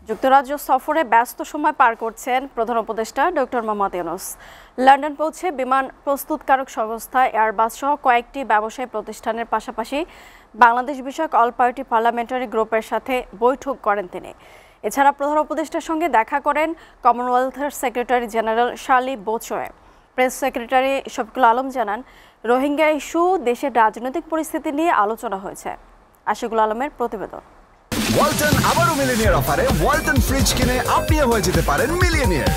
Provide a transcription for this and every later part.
যুক্তরাজ্য সফরে ব্যস্ত সময় পার করছেন প্রধান উপদেষ্টা ডক্টর মোহাম্মদ ইউনূস। লন্ডন পৌঁছে বিমান প্রস্তুতকারক সংস্থা এয়ারবাস সহ কয়েকটি ব্যবসায়ী প্রতিষ্ঠানের পাশাপাশি বাংলাদেশ বিষয়ক অল পার্টি পার্লামেন্টারি গ্রুপের সাথে বৈঠক করেন তিনি। এছাড়া প্রধান উপদেষ্টার সঙ্গে দেখা করেন কমনওয়েলথের secretary general Shirley Botchwey. Press secretary Shafiqul Alam জানান, রোহিঙ্গা ইস্যু দেশের রাজনৈতিক পরিস্থিতি নিয়ে আলোচনা হয়েছে। আশিকুল আলমের প্রতিবেদন। ওয়ালটন আবারও মিলিয়নিয়ার অফারে ওয়ালটন ফ্রিজ কিনে আপনিও হয়ে যেতে পারেন মিলিয়নিয়ার।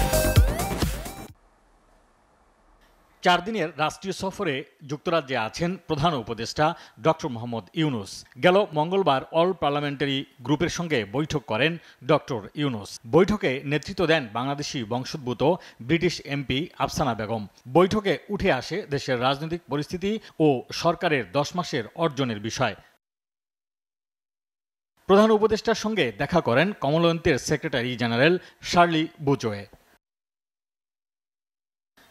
4 দিনের রাষ্ট্রীয় সফরে যুক্তরাজ্যে আছেন প্রধান উপদেষ্টা ডক্টর মোহাম্মদ ইউনূস। গেল মঙ্গলবার অল পার্লামেন্টারি গ্রুপের সঙ্গে বৈঠক করেন ডক্টর ইউনূস। বৈঠকে নেতৃত্ব দেন বাংলাদেশি বংশোদ্ভূত ব্রিটিশ এমপি আফসানা বেগম। বৈঠকে উঠে আসে দেশের রাজনৈতিক পরিস্থিতি ও সরকারের 10 মাসের অর্জনের বিষয়। প্রধান উপদেষ্টার সঙ্গে দেখা করেন কমনওয়েলথের সেক্রেটারি জেনারেল শার্লি বোচোয়ে।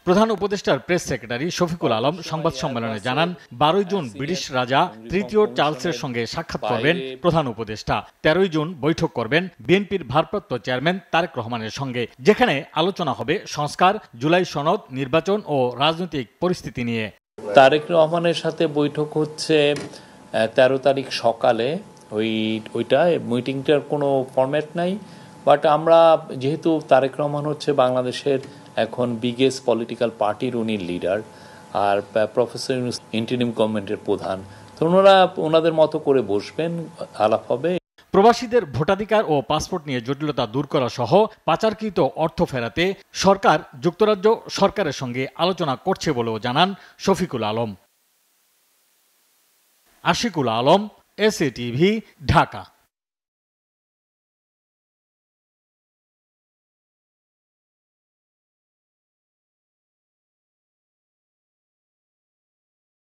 প্রধান উপদেষ্টার প্রেস সেক্রেটারি শফিকুল আলম সংবাদ সম্মেলনে জানান, 12 জুন ব্রিটিশ রাজা তৃতীয় চার্লসের সঙ্গে সাক্ষাৎ করবেন প্রধান উপদেষ্টা। 13 জুন বৈঠক করবেন বিএনপির ভারপ্রাপ্ত চেয়ারম্যান তারেক রহমানের সঙ্গে, যেখানে আলোচনা হবে সংস্কার, জুলাই সনদ, নির্বাচন ও রাজনৈতিক পরিস্থিতি নিয়ে। তারেক রহমানের সাথে বৈঠক হচ্ছে 13 তারিখ সকালে। ওইটা মিটিংটার কোনো ফরম্যাট নাই, বাট আমরা যেহেতু তারেক রহমান হচ্ছে বাংলাদেশের এখন বিগেস্ট পলিটিক্যাল পার্টির উনি লিডার, আর প্রফেসর ইউনূস ইন্টারিম গভর্নমেন্টের প্রধান, তো ওনাদের মতো করে বসবেন, আলাপ হবে। প্রবাসীদের ভোটাধিকার ও পাসপোর্ট নিয়ে জটিলতা দূর করা সহ পাচারকৃত অর্থ ফেরাতে সরকার যুক্তরাজ্য সরকারের সঙ্গে আলোচনা করছে বলেও জানান শফিকুল আলম। Ashiqul Alam, SA TV, Dhaka.